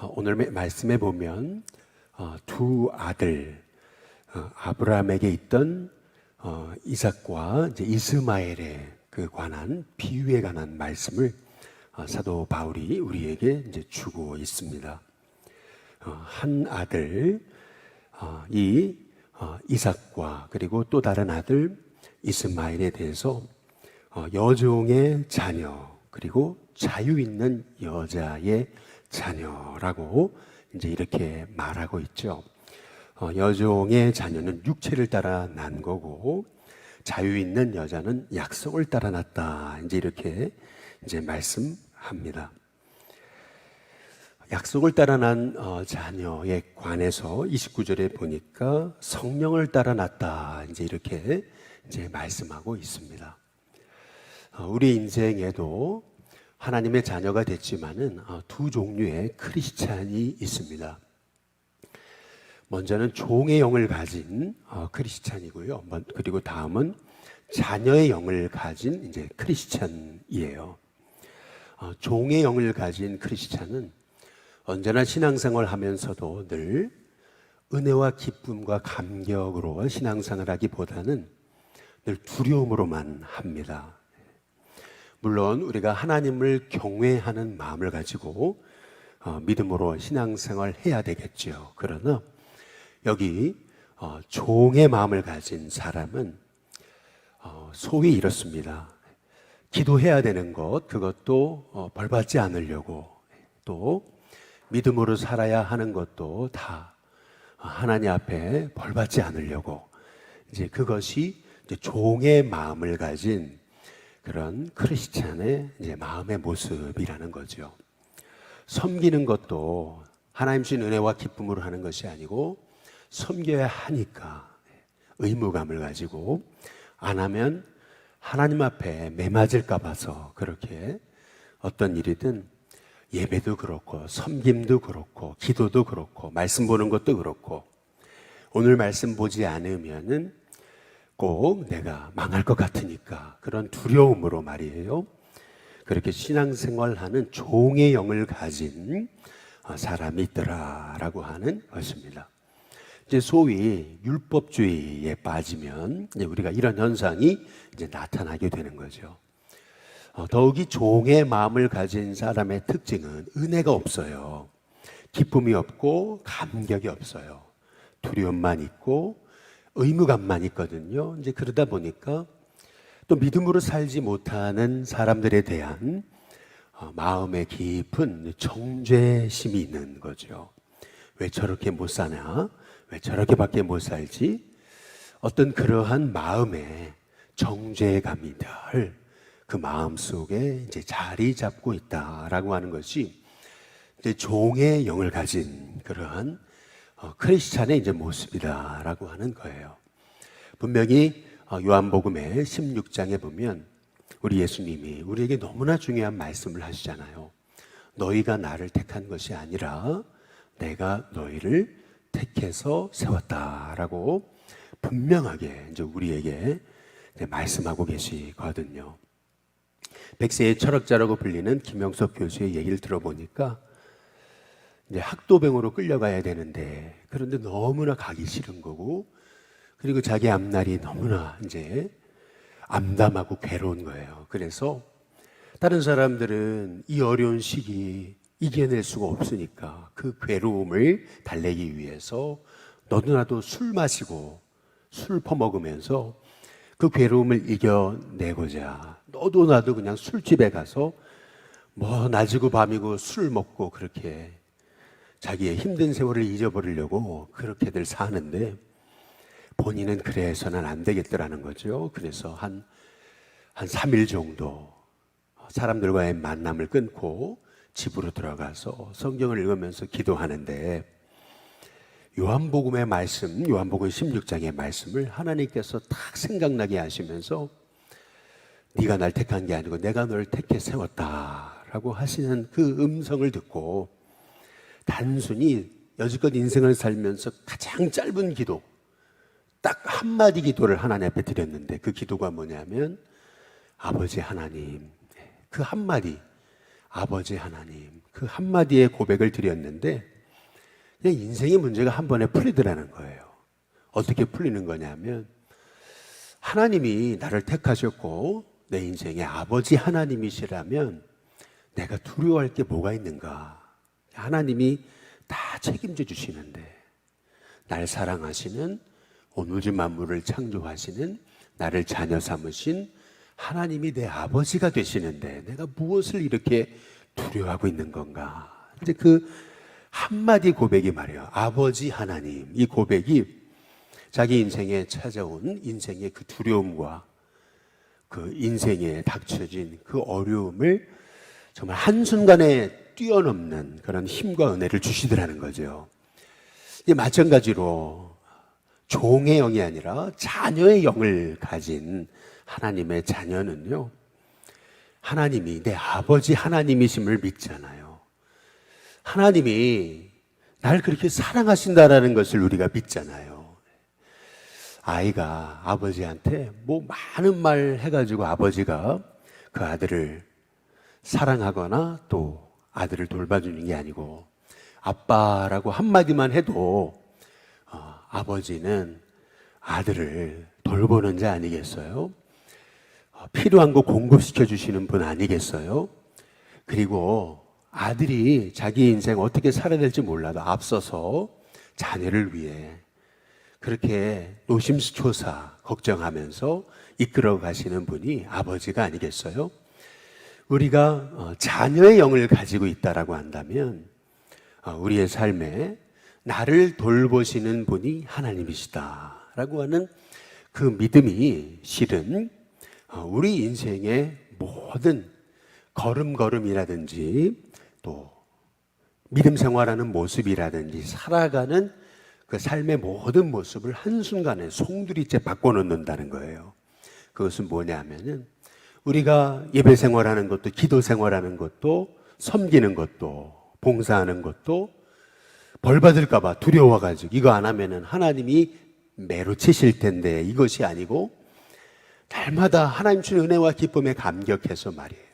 오늘 말씀에 보면 두 아들 아브라함에게 있던 이삭과 이제 이스마엘에 관한 비유에 관한 말씀을 사도 바울이 우리에게 이제 주고 있습니다. 한 아들 이삭과 그리고 또 다른 아들 이스마엘에 대해서 여종의 자녀 그리고 자유 있는 여자의 자녀라고 이제 이렇게 말하고 있죠. 여종의 자녀는 육체를 따라 난 거고 자유 있는 여자는 약속을 따라 났다. 이제 이렇게 이제 말씀합니다. 약속을 따라 난 자녀에 관해서 29절에 보니까 성령을 따라 났다. 이제 이렇게 이제 말씀하고 있습니다. 우리 인생에도 하나님의 자녀가 됐지만은 두 종류의 크리스찬이 있습니다. 먼저는 종의 영을 가진 크리스찬이고요. 그리고 다음은 자녀의 영을 가진 이제 크리스찬이에요. 종의 영을 가진 크리스찬은 언제나 신앙생활 하면서도 늘 은혜와 기쁨과 감격으로 신앙생활 하기보다는 늘 두려움으로만 합니다. 물론 우리가 하나님을 경외하는 마음을 가지고 믿음으로 신앙생활 해야 되겠죠. 그러나 여기 종의 마음을 가진 사람은 소위 이렇습니다. 기도해야 되는 것, 그것도 벌받지 않으려고, 또 믿음으로 살아야 하는 것도 다 하나님 앞에 벌받지 않으려고, 이제 그것이 이제 종의 마음을 가진 그런 크리스찬의 이제 마음의 모습이라는 거죠. 섬기는 것도 하나님 주신 은혜와 기쁨으로 하는 것이 아니고 섬겨야 하니까 의무감을 가지고 안 하면 하나님 앞에 매맞을까 봐서 그렇게 어떤 일이든 예배도 그렇고 섬김도 그렇고 기도도 그렇고 말씀 보는 것도 그렇고 오늘 말씀 보지 않으면은 꼭 내가 망할 것 같으니까 그런 두려움으로 말이에요. 그렇게 신앙생활하는 종의 영을 가진 사람이 있더라라고 하는 것입니다. 이제 소위 율법주의에 빠지면 이제 우리가 이런 현상이 이제 나타나게 되는 거죠. 더욱이 종의 마음을 가진 사람의 특징은 은혜가 없어요. 기쁨이 없고 감격이 없어요. 두려움만 있고 의무감만 있거든요. 이제 그러다 보니까 또 믿음으로 살지 못하는 사람들에 대한 마음의 깊은 정죄심이 있는 거죠. 왜 저렇게 못 사냐? 왜 저렇게밖에 못 살지? 어떤 그러한 마음의 정죄감이 늘 그 마음 속에 이제 자리 잡고 있다라고 하는 것이 이제 종의 영을 가진 그러한 크리스찬의 이제 모습이다라고 하는 거예요. 분명히 요한복음의 16장에 보면 우리 예수님이 우리에게 너무나 중요한 말씀을 하시잖아요. 너희가 나를 택한 것이 아니라 내가 너희를 택해서 세웠다라고 분명하게 이제 우리에게 이제 말씀하고 계시거든요. 백세의 철학자라고 불리는 김영석 교수의 얘기를 들어보니까 이제 학도병으로 끌려가야 되는데 그런데 너무나 가기 싫은 거고 그리고 자기 앞날이 너무나 이제 암담하고 괴로운 거예요. 그래서 다른 사람들은 이 어려운 시기 이겨낼 수가 없으니까 그 괴로움을 달래기 위해서 너도 나도 술 마시고 술 퍼먹으면서 그 괴로움을 이겨내고자 너도 나도 그냥 술집에 가서 뭐 낮이고 밤이고 술 먹고 그렇게 자기의 힘든 세월을 잊어버리려고 그렇게들 사는데 본인은 그래서는 안 되겠더라는 거죠. 그래서 한 3일 정도 사람들과의 만남을 끊고 집으로 들어가서 성경을 읽으면서 기도하는데 요한복음의 말씀, 요한복음 16장의 말씀을 하나님께서 딱 생각나게 하시면서 네가 날 택한 게 아니고 내가 널 택해 세웠다라고 하시는 그 음성을 듣고 단순히 여지껏 인생을 살면서 가장 짧은 기도 딱 한마디 기도를 하나님 앞에 드렸는데 그 기도가 뭐냐면 아버지 하나님 그 한마디 아버지 하나님, 그 한마디의 고백을 드렸는데 그냥 인생의 문제가 한 번에 풀리더라는 거예요. 어떻게 풀리는 거냐면 하나님이 나를 택하셨고 내 인생의 아버지 하나님이시라면 내가 두려워할 게 뭐가 있는가? 하나님이 다 책임져 주시는데 날 사랑하시는 온우주 만물을 창조하시는 나를 자녀 삼으신 하나님이 내 아버지가 되시는데 내가 무엇을 이렇게 두려워하고 있는 건가? 이제 그 한마디 고백이 말이에요. 아버지 하나님. 이 고백이 자기 인생에 찾아온 인생의 그 두려움과 그 인생에 닥쳐진 그 어려움을 정말 한순간에 뛰어넘는 그런 힘과 은혜를 주시더라는 거죠. 이제 마찬가지로 종의 영이 아니라 자녀의 영을 가진 하나님의 자녀는요, 하나님이 내 아버지 하나님이심을 믿잖아요. 하나님이 날 그렇게 사랑하신다라는 것을 우리가 믿잖아요. 아이가 아버지한테 뭐 많은 말 해가지고 아버지가 그 아들을 사랑하거나 또 아들을 돌봐주는 게 아니고 아빠라고 한마디만 해도 아버지는 아들을 돌보는 자 아니겠어요? 필요한 거 공급시켜 주시는 분 아니겠어요? 그리고 아들이 자기 인생 어떻게 살아야 될지 몰라도 앞서서 자녀를 위해 그렇게 노심초사 걱정하면서 이끌어 가시는 분이 아버지가 아니겠어요? 우리가 자녀의 영을 가지고 있다라고 한다면 우리의 삶에 나를 돌보시는 분이 하나님이시다라고 하는 그 믿음이 실은 우리 인생의 모든 걸음걸음이라든지 또 믿음 생활하는 모습이라든지 살아가는 그 삶의 모든 모습을 한순간에 송두리째 바꿔놓는다는 거예요. 그것은 뭐냐면은 우리가 예배 생활하는 것도 기도 생활하는 것도 섬기는 것도 봉사하는 것도 벌 받을까 봐 두려워가지고 이거 안 하면은 하나님이 매로 치실 텐데 이것이 아니고 날마다 하나님 주신 은혜와 기쁨에 감격해서 말이에요.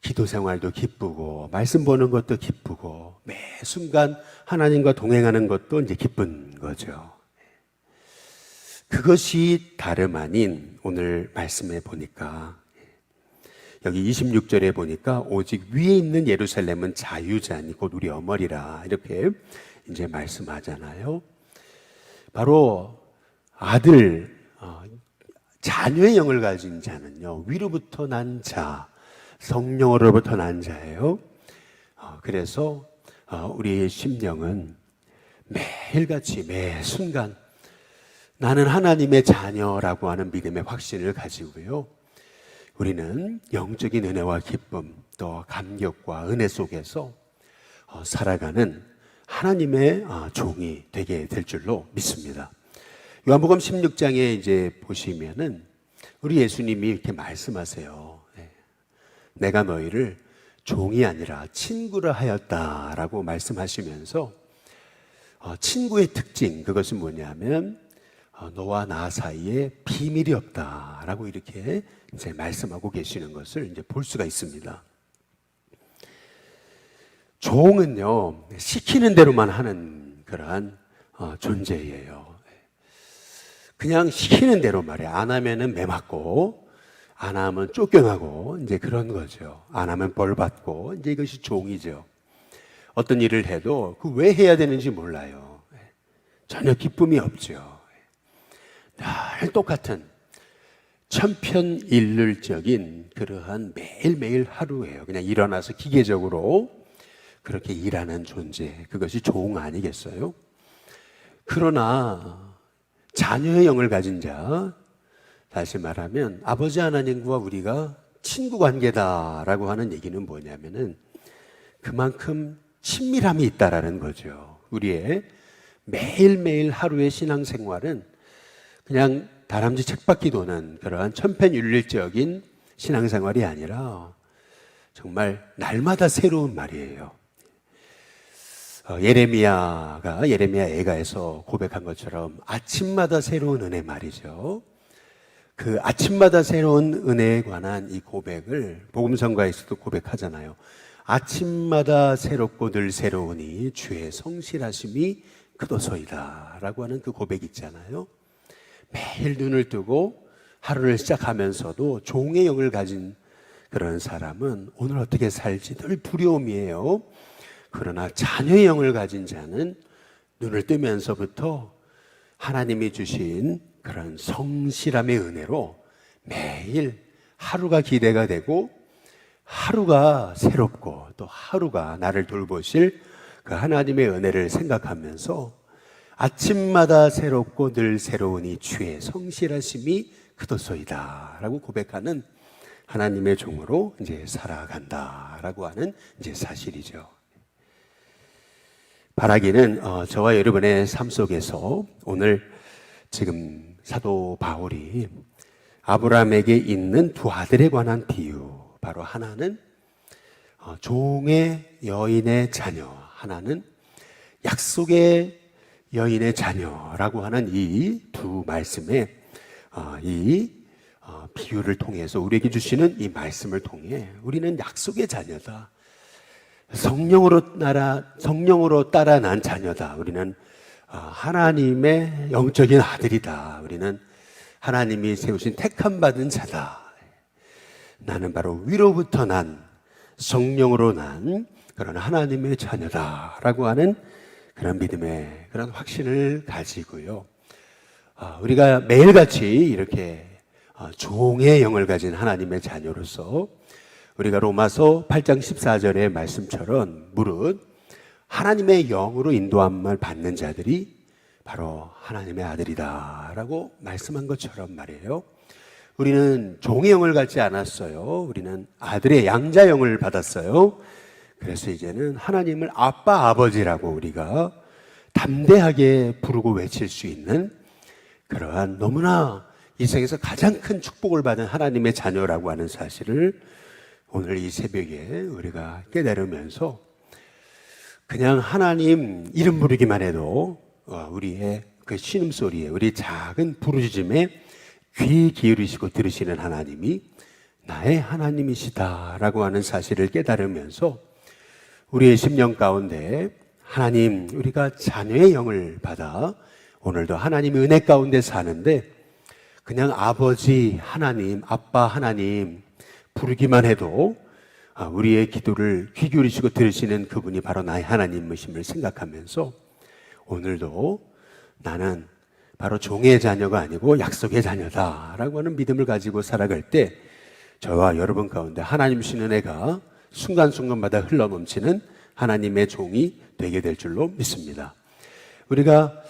기도 생활도 기쁘고 말씀 보는 것도 기쁘고 매 순간 하나님과 동행하는 것도 이제 기쁜 거죠. 그것이 다름 아닌 오늘 말씀에 보니까 여기 26절에 보니까 오직 위에 있는 예루살렘은 자유자니 곧 우리 어머니라 이렇게 이제 말씀하잖아요. 바로 아들, 자녀의 영을 가진 자는요, 위로부터 난 자, 성령으로부터 난 자예요. 그래서 우리의 심령은 매일같이 매 순간 나는 하나님의 자녀라고 하는 믿음의 확신을 가지고요. 우리는 영적인 은혜와 기쁨 또 감격과 은혜 속에서 살아가는 하나님의 종이 되게 될 줄로 믿습니다. 요한복음 16장에 이제 보시면은 우리 예수님이 이렇게 말씀하세요. 내가 너희를 종이 아니라 친구라 하였다라고 말씀하시면서 친구의 특징 그것은 뭐냐면 너와 나 사이에 비밀이 없다라고 이렇게 이제 말씀하고 계시는 것을 이제 볼 수가 있습니다. 종은요 시키는 대로만 하는 그러한 존재예요. 그냥 시키는 대로 말이야. 안 하면은 매 맞고 안 하면 쫓겨나고 이제 그런 거죠. 안 하면 벌 받고 이제 이것이 종이죠. 어떤 일을 해도 그 왜 해야 되는지 몰라요. 전혀 기쁨이 없죠. 늘 똑같은 천편일률적인 그러한 매일매일 하루예요. 그냥 일어나서 기계적으로 그렇게 일하는 존재, 그것이 종 아니겠어요? 그러나 자녀의 영을 가진 자, 다시 말하면 아버지 하나님과 우리가 친구 관계다라고 하는 얘기는 뭐냐면은 그만큼 친밀함이 있다라는 거죠. 우리의 매일매일 하루의 신앙생활은 그냥 다람쥐 책바퀴 도는 그러한 천편일률적인 신앙생활이 아니라 정말 날마다 새로운 말이에요. 예레미야 애가에서 고백한 것처럼 아침마다 새로운 은혜 말이죠. 그 아침마다 새로운 은혜에 관한 이 고백을 복음성가에서도 고백하잖아요. 아침마다 새롭고 늘 새로우니 주의 성실하심이 크도소이다 라고 하는 그 고백 있잖아요. 매일 눈을 뜨고 하루를 시작하면서도 종의 영을 가진 그런 사람은 오늘 어떻게 살지 늘 두려움이에요. 그러나 자녀의 영을 가진 자는 눈을 뜨면서부터 하나님이 주신 그런 성실함의 은혜로 매일 하루가 기대가 되고 하루가 새롭고 또 하루가 나를 돌보실 그 하나님의 은혜를 생각하면서 아침마다 새롭고 늘 새로우니 주의 성실하심이 크도소이다 라고 고백하는 하나님의 종으로 이제 살아간다라고 하는 이제 사실이죠. 바라기는 저와 여러분의 삶 속에서 오늘 지금 사도 바울이 아브라함에게 있는 두 아들에 관한 비유, 바로 하나는 종의 여인의 자녀, 하나는 약속의 여인의 자녀라고 하는 이 두 말씀에 이 비유를 통해서 우리에게 주시는 이 말씀을 통해 우리는 약속의 자녀다. 성령으로 따라 난 자녀다. 우리는 하나님의 영적인 아들이다. 우리는 하나님이 세우신 택함 받은 자다. 나는 바로 위로부터 난 성령으로 난 그런 하나님의 자녀다라고 하는 그런 믿음의 그런 확신을 가지고요. 우리가 매일같이 이렇게 종의 영을 가진 하나님의 자녀로서 우리가 로마서 8장 14절의 말씀처럼 무릇 하나님의 영으로 인도함을 받는 자들이 바로 하나님의 아들이다 라고 말씀한 것처럼 말이에요. 우리는 종의 영을 갖지 않았어요. 우리는 아들의 양자 영을 받았어요. 그래서 이제는 하나님을 아빠 아버지라고 우리가 담대하게 부르고 외칠 수 있는 그러한 너무나 이 세상에서 가장 큰 축복을 받은 하나님의 자녀라고 하는 사실을 오늘 이 새벽에 우리가 깨달으면서 그냥 하나님 이름 부르기만 해도 우리의 그 신음소리에, 우리 작은 부르짖음에 귀 기울이시고 들으시는 하나님이 나의 하나님이시다라고 하는 사실을 깨달으면서 우리의 심령 가운데 하나님, 우리가 자녀의 영을 받아 오늘도 하나님의 은혜 가운데 사는데 그냥 아버지 하나님, 아빠 하나님 부르기만 해도 우리의 기도를 귀 기울이시고 들으시는 그분이 바로 나의 하나님이심을 생각하면서 오늘도 나는 바로 종의 자녀가 아니고 약속의 자녀다라고 하는 믿음을 가지고 살아갈 때 저와 여러분 가운데 하나님 주신 은혜가 순간순간마다 흘러넘치는 하나님의 종이 되게 될 줄로 믿습니다. 우리가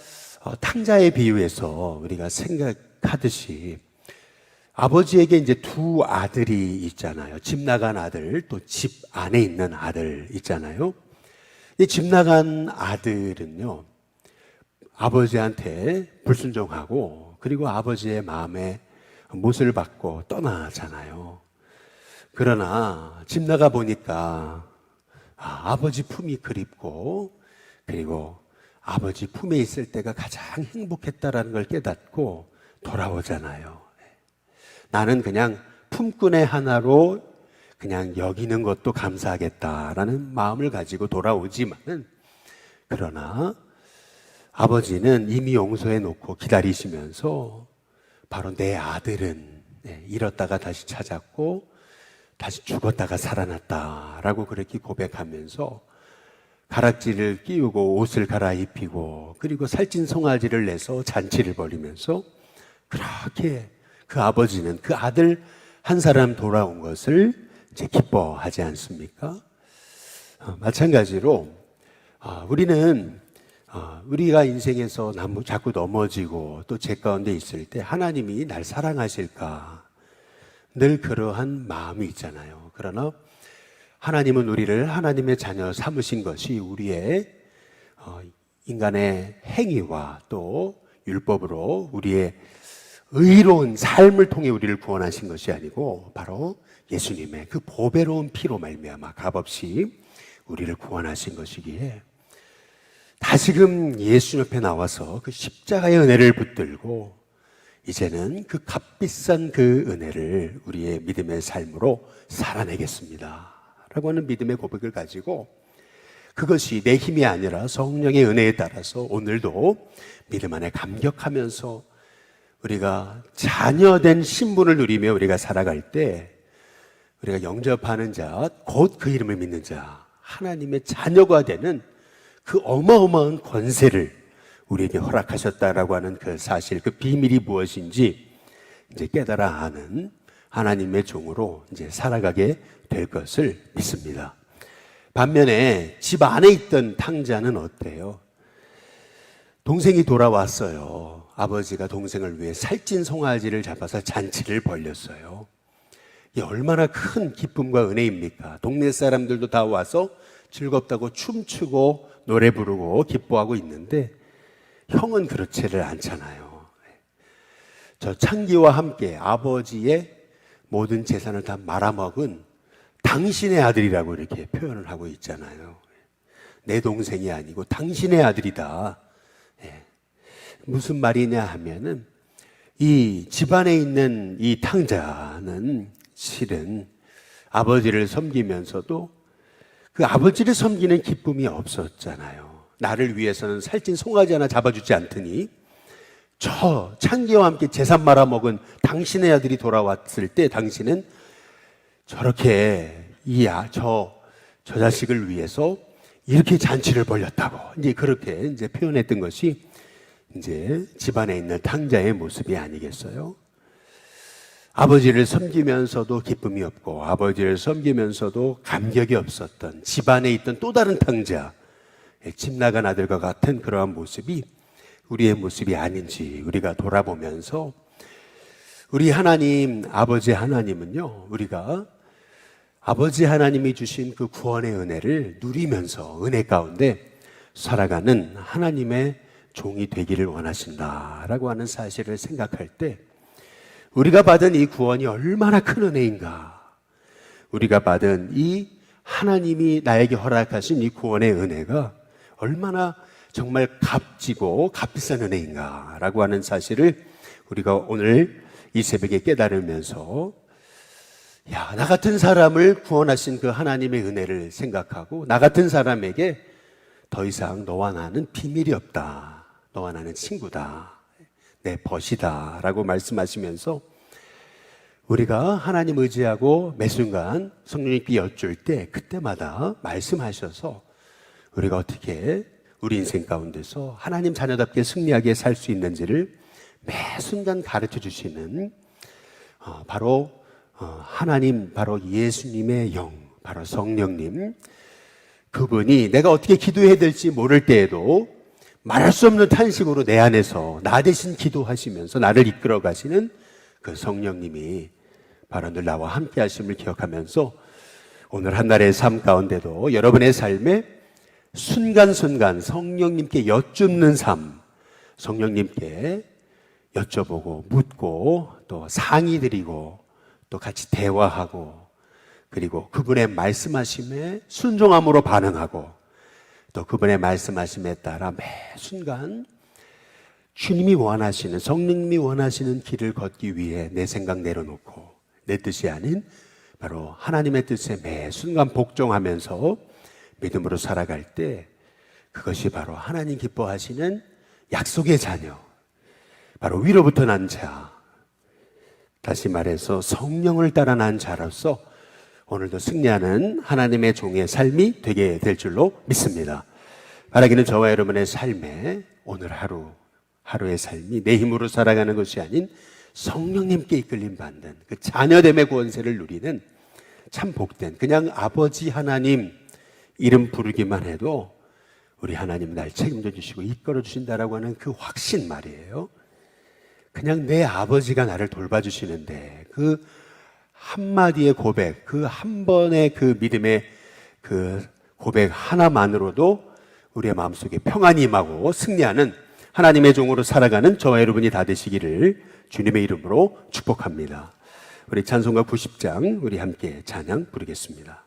탕자의 비유에서 우리가 생각하듯이 아버지에게 이제 두 아들이 있잖아요. 집 나간 아들, 또 집 안에 있는 아들 있잖아요. 이 집 나간 아들은요, 아버지한테 불순종하고 그리고 아버지의 마음에 못을 받고 떠나잖아요. 그러나 집 나가 보니까 아버지 품이 그립고 그리고 아버지 품에 있을 때가 가장 행복했다라는 걸 깨닫고 돌아오잖아요. 나는 그냥 품꾼의 하나로 그냥 여기는 것도 감사하겠다라는 마음을 가지고 돌아오지만은 그러나 아버지는 이미 용서해 놓고 기다리시면서 바로 내 아들은 잃었다가 다시 찾았고 다시 죽었다가 살아났다라고 그렇게 고백하면서 가락지를 끼우고 옷을 갈아입히고 그리고 살찐 송아지를 내서 잔치를 벌이면서 그렇게 그 아버지는 그 아들 한 사람 돌아온 것을 이제 기뻐하지 않습니까? 마찬가지로 우리는 우리가 인생에서 자꾸 넘어지고 또 죄 가운데 있을 때 하나님이 날 사랑하실까 늘 그러한 마음이 있잖아요. 그러나 하나님은 우리를 하나님의 자녀 삼으신 것이 우리의 인간의 행위와 또 율법으로 우리의 의로운 삶을 통해 우리를 구원하신 것이 아니고 바로 예수님의 그 보배로운 피로 말미암아 값없이 우리를 구원하신 것이기에 다시금 예수 옆에 나와서 그 십자가의 은혜를 붙들고 이제는 그 값비싼 그 은혜를 우리의 믿음의 삶으로 살아내겠습니다 라고 하는 믿음의 고백을 가지고, 그것이 내 힘이 아니라 성령의 은혜에 따라서 오늘도 믿음 안에 감격하면서 우리가 자녀된 신분을 누리며 우리가 살아갈 때, 우리가 영접하는 자, 곧 그 이름을 믿는 자, 하나님의 자녀가 되는 그 어마어마한 권세를 우리에게 허락하셨다라고 하는 그 사실, 그 비밀이 무엇인지 이제 깨달아 아는 하나님의 종으로 이제 살아가게 될 것을 믿습니다. 반면에 집 안에 있던 탕자는 어때요? 동생이 돌아왔어요. 아버지가 동생을 위해 살찐 송아지를 잡아서 잔치를 벌렸어요. 이게 얼마나 큰 기쁨과 은혜입니까? 동네 사람들도 다 와서 즐겁다고 춤추고 노래 부르고 기뻐하고 있는데, 형은 그렇지를 않잖아요. 저 창기와 함께 아버지의 모든 재산을 다 말아먹은 당신의 아들이라고 이렇게 표현을 하고 있잖아요. 내 동생이 아니고 당신의 아들이다. 무슨 말이냐 하면은, 이 집안에 있는 이 탕자는 실은 아버지를 섬기면서도 그 아버지를 섬기는 기쁨이 없었잖아요. 나를 위해서는 살찐 송아지 하나 잡아주지 않더니 저 창기와 함께 재산 말아먹은 당신의 아들이 돌아왔을 때 당신은 저렇게 저 자식을 위해서 이렇게 잔치를 벌였다고, 이제 그렇게 이제 표현했던 것이 이제 집안에 있는 탕자의 모습이 아니겠어요? 아버지를 섬기면서도 기쁨이 없고 아버지를 섬기면서도 감격이 없었던 집안에 있던 또 다른 탕자, 집 나간 아들과 같은 그러한 모습이 우리의 모습이 아닌지 우리가 돌아보면서, 우리 하나님, 아버지 하나님은요, 우리가 아버지 하나님이 주신 그 구원의 은혜를 누리면서 은혜 가운데 살아가는 하나님의 종이 되기를 원하신다라고 하는 사실을 생각할 때, 우리가 받은 이 구원이 얼마나 큰 은혜인가, 우리가 받은 이 하나님이 나에게 허락하신 이 구원의 은혜가 얼마나 정말 값지고 값비싼 은혜인가라고 하는 사실을 우리가 오늘 이 새벽에 깨달으면서, 나 같은 사람을 구원하신 그 하나님의 은혜를 생각하고, 나 같은 사람에게 더 이상 너와 나는 비밀이 없다, 너와 나는 친구다, 내 벗이다 라고 말씀하시면서, 우리가 하나님 의지하고 매 순간 성령님께 여쭐 때 그때마다 말씀하셔서 우리가 어떻게 우리 인생 가운데서 하나님 자녀답게 승리하게 살 수 있는지를 매 순간 가르쳐 주시는 바로 하나님, 바로 예수님의 영, 바로 성령님, 그분이 내가 어떻게 기도해야 될지 모를 때에도 말할 수 없는 탄식으로 내 안에서 나 대신 기도하시면서 나를 이끌어 가시는 그 성령님이 바로 늘 나와 함께 하심을 기억하면서, 오늘 한 날의 삶 가운데도 여러분의 삶에 순간순간 성령님께 여쭙는 삶, 성령님께 여쭤보고 묻고 또 상의 드리고 또 같이 대화하고, 그리고 그분의 말씀하심에 순종함으로 반응하고, 또 그분의 말씀하심에 따라 매 순간 주님이 원하시는, 성령님이 원하시는 길을 걷기 위해 내 생각 내려놓고 내 뜻이 아닌 바로 하나님의 뜻에 매 순간 복종하면서 믿음으로 살아갈 때, 그것이 바로 하나님 기뻐하시는 약속의 자녀, 바로 위로부터 난 자, 다시 말해서 성령을 따라 난 자로서 오늘도 승리하는 하나님의 종의 삶이 되게 될 줄로 믿습니다. 바라기는 저와 여러분의 삶에 오늘 하루의 삶이 내 힘으로 살아가는 것이 아닌 성령님께 이끌림 받는 그 자녀됨의 권세를 누리는 참 복된, 그냥 아버지 하나님 이름 부르기만 해도 우리 하나님 날 책임져 주시고 이끌어 주신다라고 하는 그 확신 말이에요. 그냥 내 아버지가 나를 돌봐주시는데 그 한마디의 고백, 그 한 번의 그 믿음의 그 고백 하나만으로도 우리의 마음속에 평안이 임하고 승리하는 하나님의 종으로 살아가는 저와 여러분이 다 되시기를 주님의 이름으로 축복합니다. 우리 찬송가 90장 우리 함께 찬양 부르겠습니다.